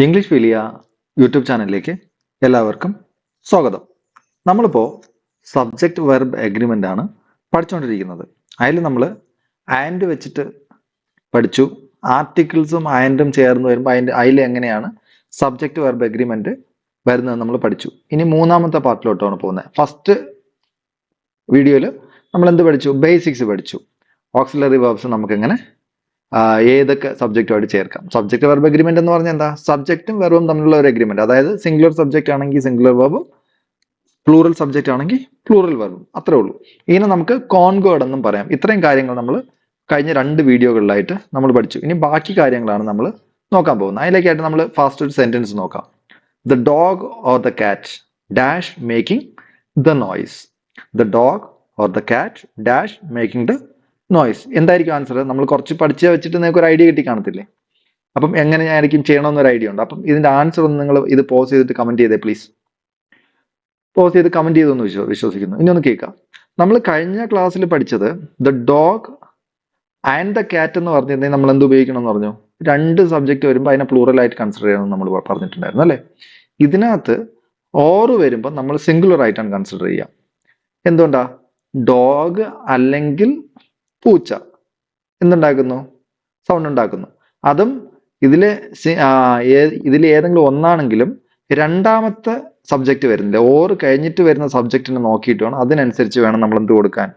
English ഫീലിയ YouTube ചാനലിലേക്ക് എല്ലാവർക്കും സ്വാഗതം. നമ്മളിപ്പോൾ സബ്ജക്റ്റ് വെർബ് എഗ്രിമെൻ്റ് ആണ് പഠിച്ചുകൊണ്ടിരിക്കുന്നത്. അതിൽ നമ്മൾ ആൻഡ് വെച്ചിട്ട് പഠിച്ചു. ആർട്ടിക്കിൾസും ആൻഡും ചേർന്ന് വരുമ്പോൾ അതിൽ എങ്ങനെയാണ് സബ്ജക്റ്റ് വെർബ് എഗ്രിമെൻ്റ് വരുന്നത് നമ്മൾ പഠിച്ചു. ഇനി മൂന്നാമത്തെ പാർട്ടിലോട്ടാണ് പോകുന്നത്. ഫസ്റ്റ് വീഡിയോയിൽ നമ്മൾ എന്ത് പഠിച്ചു? ബേസിക്സ് പഠിച്ചു. ഓക്സിലറി വെർബ്സ് നമുക്ക് എങ്ങനെ ഏതൊക്കെ സബ്ജക്റ്റുമായിട്ട് ചേർക്കാം. സബ്ജക്റ്റ് വെർബ് എഗ്രിമെന്റ് എന്ന് പറഞ്ഞാൽ എന്താ? സബ്ജക്റ്റും വെർബും തമ്മിലുള്ള ഒരു എഗ്രിമെന്റ്. അതായത് സിംഗുലർ സബ്ജക്റ്റ് ആണെങ്കിൽ സിംഗുലർ വെർബും, പ്ലൂറൽ സബ്ജക്റ്റ് ആണെങ്കിൽ പ്ലൂറൽ വെർബും. അത്രേ ഉള്ളൂ. ഇതിനെ നമുക്ക് കോൺകോർഡ് എന്നും പറയാം. ഇത്രയും കാര്യങ്ങൾ നമ്മൾ കഴിഞ്ഞ 2 വീഡിയോകളിലായിട്ട് നമ്മൾ പഠിച്ചു. ഇനി ബാക്കി കാര്യങ്ങളാണ് നമ്മൾ നോക്കാൻ പോകുന്നത്. അതിലേക്കായിട്ട് നമ്മൾ ഫാസ്റ്റ് ഒരു സെന്റൻസ് നോക്കാം. The dog or the cat dash making the noise. The dog or the cat dash making the noise. എന്തായിരിക്കും ആൻസർ? നമ്മൾ കുറച്ച് പഠിച്ച് വെച്ചിട്ട് നിങ്ങൾക്ക് ഒരു ഐഡിയ കിട്ടി കാണത്തില്ലേ? അപ്പം എങ്ങനെയായിരിക്കും ചെയ്യണമെന്നൊരു ഐഡിയ ഉണ്ട്. അപ്പം ഇതിന്റെ ആൻസർ ഒന്ന് നിങ്ങൾ ഇത് പോസ് ചെയ്തിട്ട് കമന്റ് ചെയ്തേ പ്ലീസ്. പോസ് ചെയ്ത് കമന്റ് ചെയ്തൊന്ന് വിശ്വസിക്കുന്നു. ഇനി ഒന്ന് കേൾക്കാം. നമ്മൾ കഴിഞ്ഞ ക്ലാസ്സിൽ പഠിച്ചത് the dog and the cat എന്ന് പറഞ്ഞിരുന്നെങ്കിൽ നമ്മൾ എന്ത് ഉപയോഗിക്കണം എന്ന് പറഞ്ഞു? 2 സബ്ജക്റ്റ് വരുമ്പോൾ അതിനെ പ്ലൂറൽ ആയിട്ട് കൺസിഡർ ചെയ്യണമെന്ന് നമ്മൾ പറഞ്ഞിട്ടുണ്ടായിരുന്നു അല്ലേ? ഇതിനകത്ത് ഓറ് വരുമ്പോൾ നമ്മൾ സിംഗുലർ ആയിട്ടാണ് കൺസിഡർ ചെയ്യുക. എന്തുകൊണ്ടാ? ഡോഗ് അല്ലെങ്കിൽ പൂച്ച എന്തുണ്ടാക്കുന്നു? സൗണ്ട് ഉണ്ടാക്കുന്നു. അതും ഇതിൽ ഏതെങ്കിലും ഒന്നാണെങ്കിലും രണ്ടാമത്തെ സബ്ജക്റ്റ് വരുന്നില്ല. ഓറ് കഴിഞ്ഞിട്ട് വരുന്ന സബ്ജക്റ്റിനെ നോക്കിയിട്ട് വേണം, അതിനനുസരിച്ച് വേണം നമ്മൾ എന്ത് കൊടുക്കാൻ?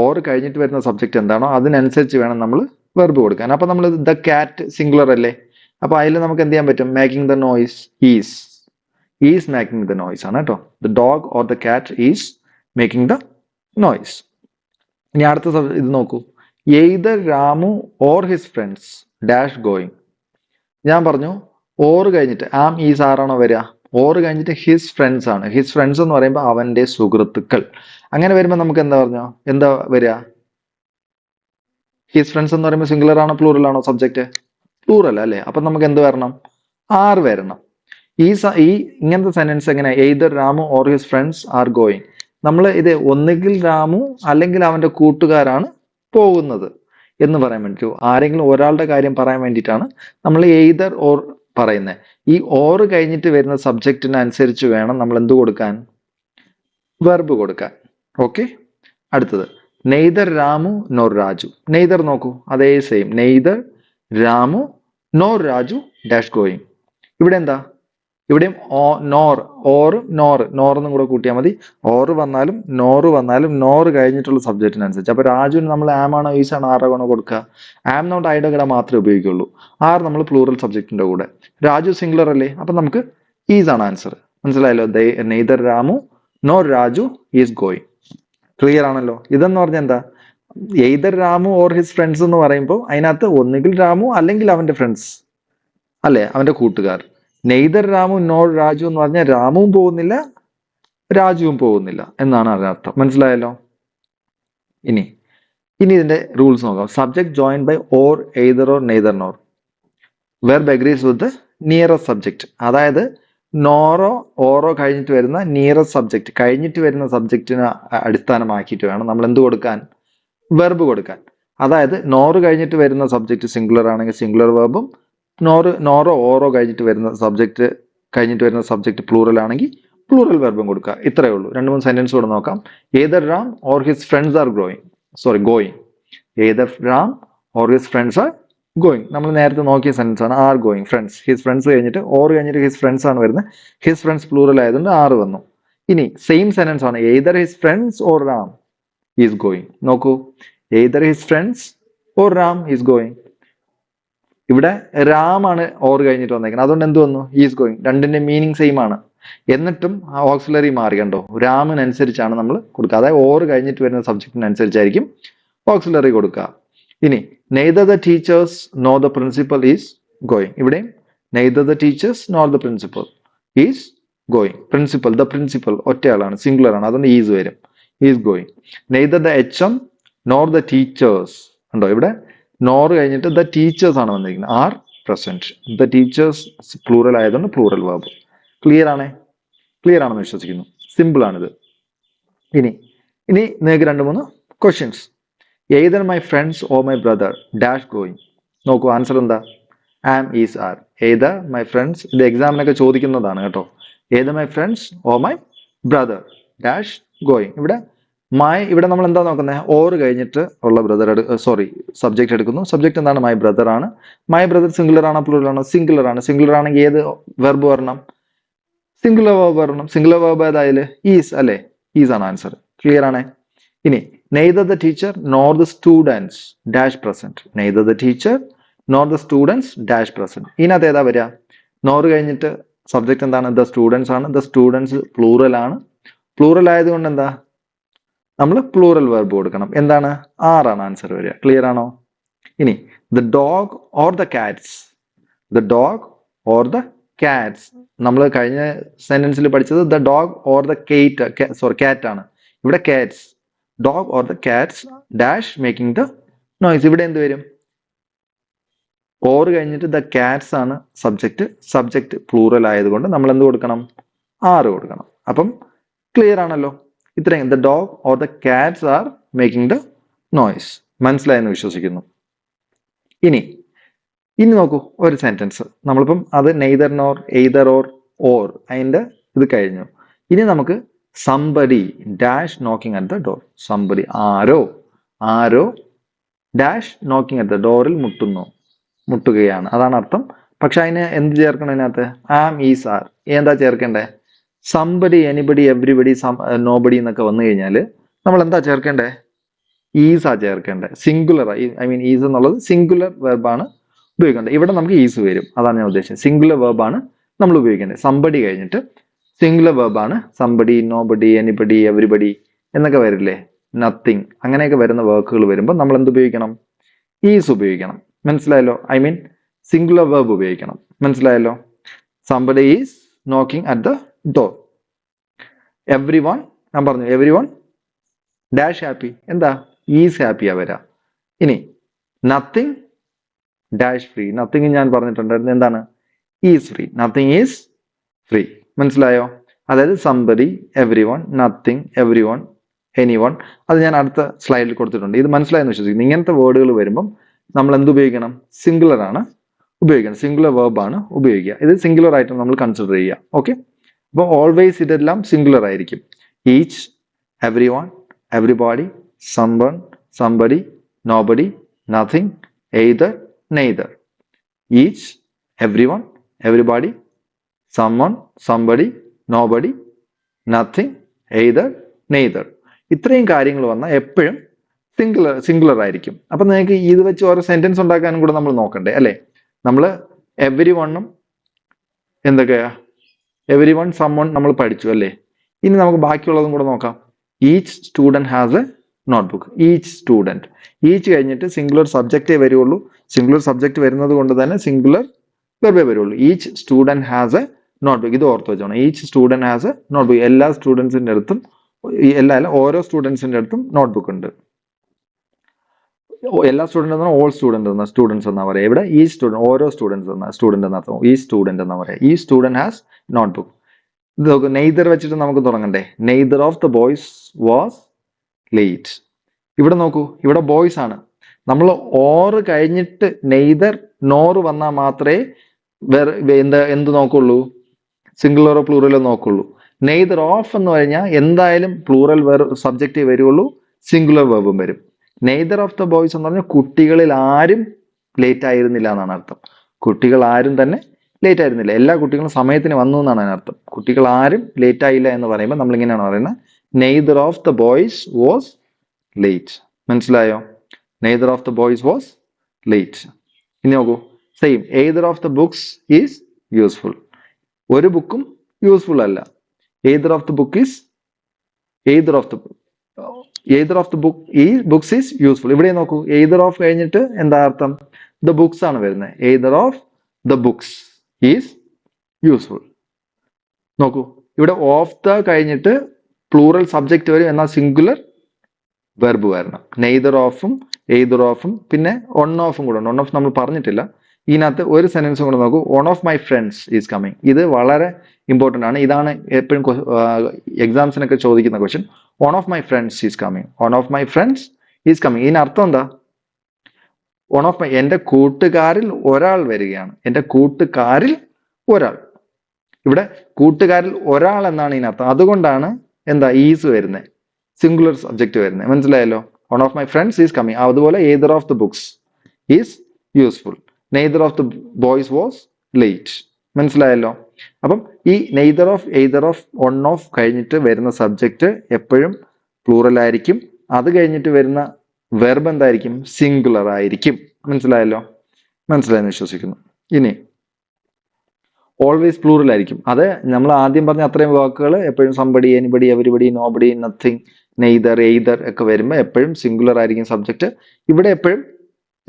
ഓറ് കഴിഞ്ഞിട്ട് വരുന്ന സബ്ജക്റ്റ് എന്താണോ അതിനനുസരിച്ച് വേണം നമ്മൾ വെർബ് കൊടുക്കാൻ. അപ്പൊ നമ്മൾ ദ കാറ്റ് സിംഗുലർ അല്ലേ? അപ്പൊ അതിൽ നമുക്ക് എന്ത് ചെയ്യാൻ പറ്റും? Making the noise is making the noise ആണ് കേട്ടോ. The dog or the cat is making the noise. ഇനി അടുത്ത ഇത് നോക്കൂ. Either Ramu or his friends dash going. ഞാൻ പറഞ്ഞു ഓർ കഴിഞ്ഞിട്ട് ആം ഈസ് ആറാണോ വരിക? ഓർ കഴിഞ്ഞിട്ട് ഹിസ് ഫ്രണ്ട്സ് ആണ്. ഹിസ് ഫ്രണ്ട്സ് എന്ന് പറയുമ്പോൾ അവന്റെ സുഹൃത്തുക്കൾ. അങ്ങനെ വരുമ്പോൾ നമുക്ക് എന്താ വരിക? ഹിസ് ഫ്രണ്ട്സ് എന്ന് പറയുമ്പോൾ സിംഗുലർ ആണോ പ്ലൂറൽ ആണോ സബ്ജക്റ്റ്? പ്ലൂറൽ അല്ലേ? അപ്പൊ നമുക്ക് എന്ത് വരണം? ആർ വരണം. ഈ ഇങ്ങനത്തെ സെന്റൻസ് എങ്ങനെ? Either Ramu or his friends are going. നമ്മൾ ഇത് ഒന്നുകിൽ രാമു അല്ലെങ്കിൽ അവന്റെ കൂട്ടുകാരാണ് പോകുന്നത് എന്ന് പറയാൻ വേണ്ടി, ആരെങ്കിലും ഒരാളുടെ കാര്യം പറയാൻ വേണ്ടിയിട്ടാണ് നമ്മൾ എയ്തർ ഓർ പറയുന്നത്. ഈ ഓർ കഴിഞ്ഞിട്ട് വരുന്ന സബ്ജക്റ്റിന് അനുസരിച്ച് വേണം നമ്മൾ എന്ത് കൊടുക്കാൻ? വെർബ് കൊടുക്കാൻ. ഓക്കെ. അടുത്തത് neither Ramu nor Raju. Neither നോക്കൂ, അതേ same. Neither Ramu nor Raju dash going. ഇവിടെ എന്താ? ഇവിടെയും നോറെന്നും കൂടെ കൂട്ടിയാൽ മതി. ഓറ് വന്നാലും നോറ് കഴിഞ്ഞിട്ടുള്ള സബ്ജക്റ്റിനനുസരിച്ച്. അപ്പൊ രാജുവിന് നമ്മൾ ആം ആണോ ഈസ് ആണോ ആറാണോ കൊടുക്കുക? ആം നോട്ട് ഐയുടെ കൂടെ മാത്രമേ ഉപയോഗിക്കുള്ളൂ. ആർ നമ്മൾ പ്ലൂറൽ സബ്ജക്റ്റിന്റെ കൂടെ. രാജു സിംഗുലർ അല്ലേ? അപ്പൊ നമുക്ക് ഈസ് ആണ് ആൻസർ. മനസ്സിലായല്ലോ? Neither Ramu nor Raju is going. Clear ആണല്ലോ? ഇതെന്ന് പറഞ്ഞാൽ എന്താ? Either Ramu or his friends എന്ന് പറയുമ്പോൾ അതിനകത്ത് ഒന്നുകിൽ രാമു അല്ലെങ്കിൽ അവന്റെ ഫ്രണ്ട്സ് അല്ലെ, അവന്റെ കൂട്ടുകാർ. നെയ്തർ രാമു നോർ രാജു എന്ന് പറഞ്ഞാൽ രാമുവും പോകുന്നില്ല രാജുവും പോകുന്നില്ല എന്നാണ് അതിനർത്ഥം. മനസ്സിലായല്ലോ? ഇനി ഇതിന്റെ റൂൾസ് നോക്കാം. Subject join by or either or neither nor. Verb agrees with nearest subject. അതായത് നോറോ ഓറോ കഴിഞ്ഞിട്ട് വരുന്ന നിയറസ്റ്റ് സബ്ജക്ട്, കഴിഞ്ഞിട്ട് വരുന്ന സബ്ജക്റ്റിനെ അടിസ്ഥാനമാക്കിയിട്ട് വേണം നമ്മൾ എന്ത് കൊടുക്കാൻ? വെർബ് കൊടുക്കാൻ. അതായത് നോറ് കഴിഞ്ഞിട്ട് വരുന്ന സബ്ജക്ട് സിംഗുലർ ആണെങ്കിൽ സിംഗുലർ വെർബും, നോറോ ഓറോ കഴിഞ്ഞിട്ട് വരുന്ന സബ്ജക്ട് പ്ലൂറൽ ആണെങ്കിൽ പ്ലൂറൽ വെർബും കൊടുക്കുക. ഇത്രയേ ഉള്ളൂ. 2-3 സെന്റൻസ് കൂടെ നോക്കാം. Either Ram or his friends are going. Either Ram or his friends are going. നമ്മൾ നേരത്തെ നോക്കിയ സെന്റൻസ് ആണ്. Are going. Friends, his friends കഴിഞ്ഞിട്ട് ഓർ കഴിഞ്ഞിട്ട് ഹിസ് ഫ്രണ്ട്സ് ആണ് വരുന്നത്. ഹിസ് ഫ്രണ്ട്സ് പ്ലൂറൽ ആയതുകൊണ്ട് ആർ വന്നു. ഇനി സെയിം സെന്റൻസ് ആണ്. Either his friends or Ram is going. നോക്കൂ, either his friends or Ram is going. ഇവിടെ രാം ആണ് ഓർ കഴിഞ്ഞിട്ട് വന്നേക്കുന്നത്, അതുകൊണ്ട് എന്ത് വന്നു? Is going. രണ്ടിന്റെ മീനിങ് സെയിം ആണ്. എന്നിട്ടും ഓക്സിലറി മാറി. കണ്ടോ? രാമിനനുസരിച്ചാണ് നമ്മൾ കൊടുക്കുക. അതായത് ഓർ കഴിഞ്ഞിട്ട് വരുന്ന സബ്ജക്റ്റിനനുസരിച്ചായിരിക്കും ഓക്സിലറി കൊടുക്കുക. ഇനി neither the teachers nor the principal is going. ഇവിടെയും neither the teachers nor the principal is going. The principal ഒറ്റയാളാണ്, സിംഗുലർ ആണ്, അതുകൊണ്ട് ഈസ് വരും. Is going. Neither the HM nor the teachers. ഉണ്ടോ? ഇവിടെ നോർ കഴിഞ്ഞിട്ട് ദ ടീച്ചേഴ്സ് ആണ് വന്നിരിക്കുന്നത്. Are present. The teachers plural ആയതുകൊണ്ട് പ്ലൂറൽ വെർബ്. ക്ലിയർ ആണെന്ന് വിശ്വസിക്കുന്നു. സിമ്പിൾ ആണിത്. ഇനി നിങ്ങൾക്ക് 2-3 questions. Either my friends or my brother dash going. നോക്കൂ, ആൻസർ എന്താ? Am is are. Either my friends, ഇത് എക്സാമിനൊക്കെ ചോദിക്കുന്നതാണ് കേട്ടോ. Either my friends or my brother dash going. ഇവിടെ നമ്മൾ എന്താ നോക്കുന്നത്, ഓർ കഴിഞ്ഞിട്ട് ഉള്ള സബ്ജക്ട് എടുക്കുന്നു. സബ്ജക്ട് എന്താണ്, മൈ ബ്രദർ ആണ്. മൈ ബ്രദർ സിംഗുലർ ആണോ പ്ലൂറൽ ആണോ? സിംഗുലർ ആണ്. സിംഗുലർ ആണെങ്കിൽ ഏത് വെർബ് വരണം? സിംഗുലർ വെർബ് വരണം. സിംഗുലർ വെർബ് ഏതായാലും ഈസ് അല്ലേ? ഈസ് ആണ് ആൻസർ. ക്ലിയർ ആണ്. ഇനി neither the teacher nor the students dash present. Neither the teacher nor the students dash present. ഇതിനകത്ത് ഏതാ വരിക? നോർ കഴിഞ്ഞിട്ട് സബ്ജക്ട് എന്താണ്? ദ സ്റ്റുഡൻസ് ആണ്. ദ സ്റ്റുഡൻസ് പ്ലൂറൽ ആണ്. പ്ലൂറൽ ആയതുകൊണ്ട് എന്താ, നമ്മൾ പ്ലൂറൽ വെർബ് കൊടുക്കണം. എന്താണ്? ആറാണ് ആൻസർ വരിക. ക്ലിയർ ആണോ? ഇനി the dog or the Katz. The dog or the Katz. നമ്മൾ കഴിഞ്ഞ സെന്റൻസിൽ പഠിച്ചത് the dog or the cat ആണ്. ഇവിടെ Katz. Dog or the Katz dash making the noise. ഇവിടെ എന്ത് വരും? ഓർ കഴിഞ്ഞിട്ട് ദ കാറ്റ്സ് ആണ് സബ്ജക്റ്റ്. സബ്ജക്റ്റ് പ്ലൂറൽ ആയതുകൊണ്ട് നമ്മൾ എന്ത് കൊടുക്കണം? 6 കൊടുക്കണം. അപ്പം ക്ലിയർ ആണല്ലോ. ഇത്രയും. The dog or the Katz are making the noise. മനസ്സിലായെന്ന് വിശ്വസിക്കുന്നു. ഇനി നോക്കൂ ഒരു സെന്റൻസ്. നമ്മളിപ്പം അത് നെയ്തർ നോർ എയ്തർ ഓർ അതിന്റെ ഇത് കഴിഞ്ഞു. ഇനി നമുക്ക് somebody dash knocking at the door. Somebody ആരോ ഡാഷ് നോക്കിംഗ് അറ്റ് ദ ഡോറിൽ മുട്ടുകയാണ്. അതാണ് അർത്ഥം. പക്ഷെ അതിന് എന്ത് ചേർക്കണം ഇതിനകത്ത്? Am is are. എന്താ ചേർക്കണ്ടേ? സംബഡി, എനിബഡി, എവ്രിബഡി, നോബഡി എന്നൊക്കെ വന്നു കഴിഞ്ഞാൽ നമ്മൾ എന്താ ചേർക്കണ്ടേ? ഈസാ ചേർക്കണ്ടേ. സിംഗുലർ. ഐ മീൻ ഈസ് എന്നുള്ളത് സിംഗുലർ വെർബാണ് ഉപയോഗിക്കേണ്ടത്. ഇവിടെ നമുക്ക് ഈസ് വരും. അതാണ് ഞാൻ ഉദ്ദേശിച്ചത്. സിംഗുലർ വെർബാണ് നമ്മൾ ഉപയോഗിക്കേണ്ടത്. സംബഡി കഴിഞ്ഞിട്ട് സിംഗുലർ വെർബാണ്. സംബഡി, നോബഡി, എനിബഡി, എവ്രിബഡി എന്നൊക്കെ വരില്ലേ? നത്തിങ്, അങ്ങനെയൊക്കെ വരുന്ന വർക്കുകൾ വരുമ്പോൾ നമ്മൾ എന്ത് ഉപയോഗിക്കണം? ഈസ് ഉപയോഗിക്കണം. മനസ്സിലായല്ലോ? ഐ മീൻ സിംഗുലർ വെർബ് ഉപയോഗിക്കണം. മനസ്സിലായല്ലോ? Somebody is knocking at the door. Every one, ഞാൻ പറഞ്ഞു എവ്രി വൺ ഡാഷ് ഹാപ്പി. എന്താ? ഈസ് ഹാപ്പിയാ വരാം. ഇനി നത്തിങ് ഡാഷ് ഫ്രീ. നത്തിങ് ഞാൻ പറഞ്ഞിട്ടുണ്ടായിരുന്നു. എന്താണ്? Is free. Nothing is free. മനസ്സിലായോ? അതായത് somebody, every one, nothing, every one, any one. അത് ഞാൻ അടുത്ത സ്ലൈഡിൽ കൊടുത്തിട്ടുണ്ട്. ഇത് മനസ്സിലായെന്ന് വിശ്വസിക്കുന്നു. ഇങ്ങനത്തെ വേർഡുകൾ വരുമ്പം നമ്മൾ എന്ത് ഉപയോഗിക്കണം? സിംഗുലർ ആണ് ഉപയോഗിക്കണം. സിംഗുലർ വെർബാണ് ഉപയോഗിക്കുക. ഇത് സിംഗുലർ ആയിട്ട് നമ്മൾ കൺസിഡർ ചെയ്യുക. ഓക്കെ. അപ്പോൾ ഓൾവേസ് ഇതെല്ലാം സിംഗുലർ ആയിരിക്കും. Each, every one, everybody, someone, somebody, nobody, nothing, either, neither. Each, every one, everybody, someone, somebody, nobody, nothing, either, neither. ഇത്രയും കാര്യങ്ങൾ വന്നാൽ എപ്പോഴും സിംഗുലർ ആയിരിക്കും. അപ്പൊ നിങ്ങൾക്ക് ഇത് വെച്ച് ഓരോ സെന്റൻസ് ഉണ്ടാക്കാനും കൂടെ നമ്മൾ നോക്കണ്ടേ അല്ലേ? നമ്മൾ എവ്രി വണ്ണും എന്തൊക്കെയാ, എവ്രി വൺ, സം വൺ നമ്മൾ പഠിച്ചു അല്ലേ? ഇനി നമുക്ക് ബാക്കിയുള്ളതും കൂടെ നോക്കാം. Each student has a notebook. Each student. Each കഴിഞ്ഞിട്ട് സിംഗുലർ സബ്ജക്റ്റേ വരുള്ളൂ. സിംഗുലർ സബ്ജക്റ്റ് വരുന്നത് കൊണ്ട് തന്നെ സിംഗുലർ വെർബേ വരുള്ളൂ. Each student has a notebook. ഇത് ഓർത്ത് വെച്ചോണം. Each student has a notebook. എല്ലാ സ്റ്റുഡൻസിന്റെ അടുത്തും, ഓരോ സ്റ്റുഡൻസിന്റെ അടുത്തും നോട്ട്ബുക്ക് ഉണ്ട്. എല്ലാ സ്റ്റുഡൻറ് എന്നാൽ ഓൾ സ്റ്റുഡൻസ് എന്നാ പറയാ. ഇവിടെ ഈ സ്റ്റുഡൻറ്, ഓരോ സ്റ്റുഡൻറ് എന്നർത്ഥം. ഈ സ്റ്റുഡൻറ് എന്നാ പറയാ. ഈ സ്റ്റുഡൻറ് ഹാസ് നോട്ട്ബുക്ക്. ഇത് നോക്ക്, നെയ്തർ വെച്ചിട്ട് നമുക്ക് തുടങ്ങണ്ടേ. Neither of the boys was late. ഇവിടെ നോക്കൂ, ഇവിടെ ബോയ്സ് ആണ്. നമ്മൾ ഓർ കഴിഞ്ഞിട്ട് നെയ്തർ നോർ വന്നാൽ മാത്രമേ എന്ത് നോക്കുള്ളൂ? സിംഗുലറോ പ്ലൂറലോ നോക്കുള്ളൂ. നെയ്തർ ഓഫ് എന്ന് കഴിഞ്ഞാൽ എന്തായാലും പ്ലൂറൽ സബ്ജക്റ്റ് വരുള്ളൂ, സിംഗുലർ വെർബും വരും. നെയ്തർ ഓഫ് ദ ബോയ്സ് എന്ന് പറഞ്ഞാൽ കുട്ടികളിൽ ആരും ലേറ്റ് ആയിരുന്നില്ല എന്നാണ് അർത്ഥം. കുട്ടികൾ ആരും തന്നെ ലേറ്റ് ആയിരുന്നില്ല. എല്ലാ കുട്ടികളും സമയത്തിന് വന്നു എന്നാണ് അതിനർത്ഥം. കുട്ടികൾ ആരും ലേറ്റ് ആയില്ല എന്ന് പറയുമ്പോൾ നമ്മൾ ഇങ്ങനെയാണ് പറയുന്നത്, neither of the boys was late. മനസ്സിലായോ? Neither of the boys was late. ഇനി നോക്കൂ, same. Either of the books is useful. ഒരു ബുക്കും യൂസ്ഫുൾ അല്ല. Either of the book is, either of the books is useful. ഇവിടെ നോക്കൂ, either of കഴിഞ്ഞിട്ട് എന്താ അർത്ഥം? ദ ബുക്സ് ആണ് വരുന്നത്. Either of the books is useful. നോക്കൂ, ഇവിടെ ഓഫ് ദ കഴിഞ്ഞിട്ട് പ്ലൂറൽ സബ്ജക്റ്റ് വരും, എന്നാൽ സിംഗുലർ വെർബ് വരണം. നെയ്തർ ഓഫും എയ്തർ ഓഫും പിന്നെ ഒൺ ഓഫും കൂടെ ഉണ്ട്. ഒൺ ഓഫ് നമ്മൾ പറഞ്ഞിട്ടില്ല. ഇതിനകത്ത് ഒരു സെന്റൻസും കൂടെ നോക്കൂ. One of my friends is coming. ഇത് വളരെ ഇമ്പോർട്ടൻ്റ് ആണ്. ഇതാണ് എപ്പോഴും എക്സാംസിനൊക്കെ ചോദിക്കുന്ന question. One of my friends is coming. One of my friends is coming. ഇതിനർത്ഥം എന്താ? വൺ ഓഫ് മൈ, എൻ്റെ കൂട്ടുകാരിൽ ഒരാൾ വരികയാണ്. എൻ്റെ കൂട്ടുകാരിൽ ഒരാൾ. ഇവിടെ കൂട്ടുകാരിൽ ഒരാൾ എന്നാണ് ഇതിനർത്ഥം. അതുകൊണ്ടാണ് എന്താ ഈസ് വരുന്നത്, സിംഗുലർ സബ്ജക്റ്റ് വരുന്നത്. മനസ്സിലായല്ലോ? One of my friends is coming. അതുപോലെ either of the books is useful. Neither of the boys was late. മനസ്സിലായല്ലോ? അപ്പം ഈ neither of, either of, one of കഴിഞ്ഞിട്ട് വരുന്ന സബ്ജക്റ്റ് എപ്പോഴും പ്ലൂറൽ ആയിരിക്കും. അത് കഴിഞ്ഞിട്ട് വരുന്ന വെർബ് എന്തായിരിക്കും? സിംഗുലർ ആയിരിക്കും. മനസ്സിലായല്ലോ? മനസ്സിലായെന്ന് വിശ്വസിക്കുന്നു. ഇനി ഓൾവേസ് പ്ലൂറൽ ആയിരിക്കും. അത് നമ്മൾ ആദ്യം പറഞ്ഞ അത്രയും വാക്കുകൾ എപ്പോഴും somebody, anybody, everybody, nobody, nothing, neither, either ഒക്കെ വരുമ്പോൾ എപ്പോഴും സിംഗുലർ ആയിരിക്കും സബ്ജക്റ്റ്. ഇവിടെ എപ്പോഴും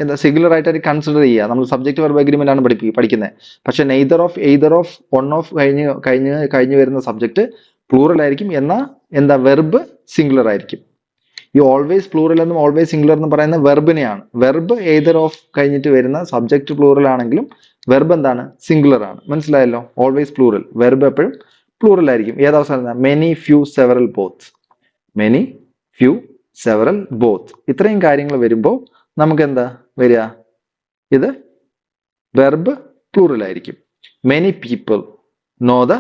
എന്താ സിംഗുലർ ആയിട്ട് കൺസിഡർ ചെയ്യുക. നമ്മൾ സബ്ജക്ട് വെർബ് അഗ്രിമെന്റ് ആണ് പഠിക്കുന്നത്. പക്ഷെ neither of, either of, one of കഴിഞ്ഞ് വരുന്ന സബ്ജക്റ്റ് പ്ലൂറൽ ആയിരിക്കും. എന്നാൽ എന്താ വെർബ് സിംഗുലർ ആയിരിക്കും. ഈ ഓൾവേസ് പ്ലൂറൽ എന്നും ഓൾവേസ് സിംഗുലർ എന്നും പറയുന്ന വെർബിനെയാണ്. വെർബ് എയ്തർ ഓഫ് കഴിഞ്ഞിട്ട് വരുന്ന സബ്ജക്ട് പ്ലൂറൽ ആണെങ്കിലും വെർബ് എന്താണ്? സിംഗുലർ ആണ്. മനസ്സിലായല്ലോ? ഓൾവേസ് പ്ലൂറൽ, വെർബ് എപ്പോഴും പ്ലൂറൽ ആയിരിക്കും. ഏതവസാനം? Many, few, several, both. Many, few, several, both. ഇത്രയും കാര്യങ്ങൾ വരുമ്പോൾ നമുക്ക് എന്താ വരിക? ഇത് വെർബ് പ്ലൂറൽ ആയിരിക്കും. Many people know the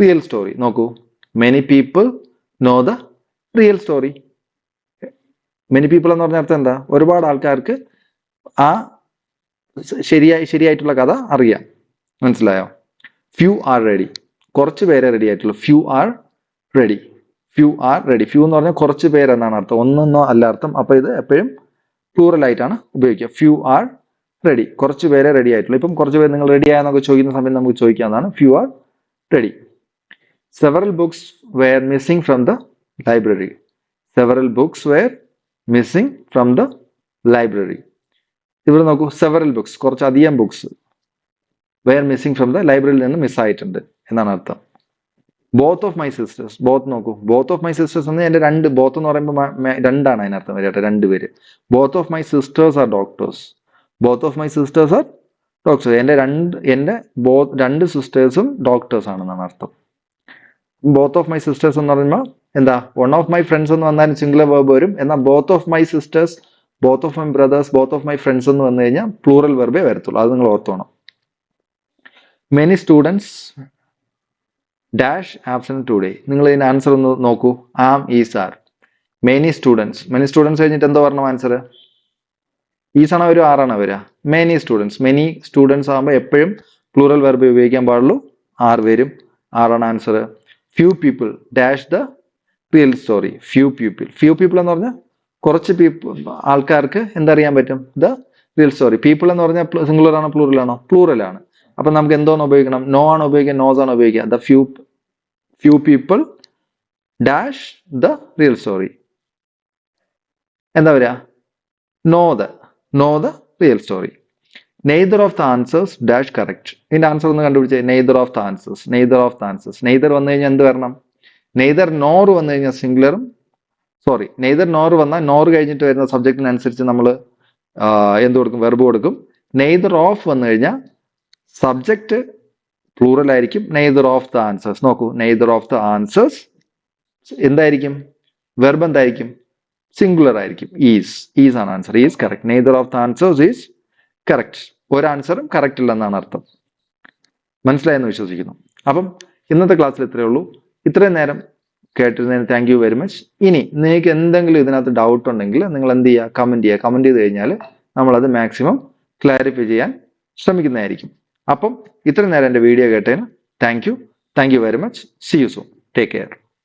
real story. നോക്കൂ, many people know the real story. Many people എന്ന് പറഞ്ഞ അർത്ഥം എന്താ? ഒരുപാട് ആൾക്കാർക്ക് ആ ശരിയായിട്ടുള്ള കഥ അറിയാം. മനസ്സിലായോ? Few are ready. കുറച്ച് പേരെ റെഡി ആയിട്ടുള്ളൂ. Few are ready. Few are ready. Few എന്ന് പറഞ്ഞാൽ കുറച്ച് പേരെന്നാണ് അർത്ഥം, ഒന്നൊന്നോ അല്ല അർത്ഥം. അപ്പൊ ഇത് എപ്പോഴും പ്ലൂറൽ ആയിട്ടാണ് ഉപയോഗിക്കുക. ഫ്യൂ ആർ റെഡി, കുറച്ച് പേരെ റെഡി ആയിട്ടുള്ളൂ. ഇപ്പം കുറച്ച് പേര് നിങ്ങൾ റെഡി ആയെന്നൊക്കെ ചോദിക്കുന്ന സമയത്ത് നമുക്ക് ചോദിക്കാവുന്നതാണ് few are ready. Several books were missing from the library. Several books were missing from the library. ഇവിടെ നോക്കൂ, സെവറൽ ബുക്സ്, കുറച്ചധികം books, were missing from the ലൈബ്രറിയിൽ നിന്ന് മിസ്സായിട്ടുണ്ട് എന്നാണ് അർത്ഥം. Both of my sisters. Both നോക്കൂ, ബോത്ത് ഓഫ് മൈ സിസ്റ്റേഴ്സ് എന്ന് എൻ്റെ രണ്ട്, ബോത്ത് എന്ന് പറയുമ്പോൾ രണ്ടാണ് അതിനർത്ഥം വരിക. രണ്ടുപേര്. Both of my sisters R doctors. Both of my sisters R doctors. എൻ്റെ രണ്ട് സിസ്റ്റേഴ്സും ഡോക്ടേഴ്സ് ആണെന്നാണ് അർത്ഥം. ബോത്ത് ഓഫ് മൈ സിസ്റ്റേഴ്സ് എന്ന് പറയുമ്പോൾ എന്താ? വൺ ഓഫ് മൈ ഫ്രണ്ട്സ് എന്ന് വന്നാലും സിംഗുലർ വെർബ് വരും. എന്നാൽ both of my sisters, both of my brothers, both of my friends എന്ന് വന്നു കഴിഞ്ഞാൽ പ്ലൂറൽ വെർബേ വരത്തുള്ളൂ. അത് നിങ്ങൾ ഓർത്തോണം. Many students dash absent today. നിങ്ങൾ ഇതിന്റെ ആൻസർ ഒന്ന് നോക്കൂ. Am, is, are. Many students. Many students കഴിഞ്ഞിട്ട് എന്തോ പറഞ്ഞു ആൻസർ? ഈസ് ആണോ വരും, ആറാണോ വരിക? Many students. മെനി സ്റ്റുഡൻസ് ആകുമ്പോൾ എപ്പോഴും പ്ലൂറൽ വെർബ് ഉപയോഗിക്കാൻ പാടുള്ളൂ. ആർ വരും. ആറാണ് answer. Few people dash the real story. Few people. Few people എന്ന് പറഞ്ഞാൽ കുറച്ച് ആൾക്കാർക്ക് എന്തറിയാൻ പറ്റും? The real story. പീപ്പിൾ എന്ന് പറഞ്ഞാൽ സിംഗുലർ ആണോ പ്ലൂറൽ ആണോ? പ്ലൂറൽ ആണ്. അപ്പൊ നമുക്ക് എന്തോന്ന് ഉപയോഗിക്കണം? നോ ആണ് ഉപയോഗിക്കുക, നോസ് ആണ് ഉപയോഗിക്കുക. The few people dash the real story. എന്താ വരിക? Know the real story. Neither of the answers dash correct. ഇതിന്റെ ആൻസർ ഒന്ന് കണ്ടുപിടിച്ചേ. Neither of the answers. Neither of the answers. Neither വന്നു കഴിഞ്ഞാൽ എന്ത് വരണം? നെയ്തർ നോർ വന്നു കഴിഞ്ഞാൽ സിംഗുലറും, സോറി, നെയ്തർ നോർ വന്നാൽ നോർ കഴിഞ്ഞിട്ട് വരുന്ന സബ്ജക്റ്റിനനുസരിച്ച് നമ്മൾ എന്ത് കൊടുക്കും? വെർബ് കൊടുക്കും. നെയ്തർ ഓഫ് വന്നു കഴിഞ്ഞാൽ സബ്ജക്റ്റ് പ്ലൂറൽ ആയിരിക്കും. Neither of the answers. നോക്കൂ, നെയ്തർ ഓഫ് ദ ആൻസേഴ്സ് എന്തായിരിക്കും? വെർബ് എന്തായിരിക്കും? സിംഗുലർ ആയിരിക്കും. ഈസ് ആണ് answer. Is correct. Neither of the answers is correct. ഒരു ആൻസറും കറക്റ്റ് ഇല്ലെന്നാണ് അർത്ഥം. മനസ്സിലായെന്ന് വിശ്വസിക്കുന്നു. അപ്പം ഇന്നത്തെ ക്ലാസ്സിൽ ഇത്രയേ ഉള്ളൂ. ഇത്രയും നേരം കേട്ടിരുന്നതിന് താങ്ക് യു വെരി മച്ച്. ഇനി നിങ്ങൾക്ക് എന്തെങ്കിലും ഇതിനകത്ത് ഡൗട്ട് ഉണ്ടെങ്കിൽ നിങ്ങൾ എന്ത് ചെയ്യുക? കമന്റ് ചെയ്യുക. കമന്റ് ചെയ്ത് കഴിഞ്ഞാൽ നമ്മളത് മാക്സിമം ക്ലാരിഫൈ ചെയ്യാൻ ശ്രമിക്കുന്നതായിരിക്കും. അപ്പം ഇത്രയും നേരം എൻ്റെ വീഡിയോ കേട്ടതിന് thank you very much. C you soon. Take care.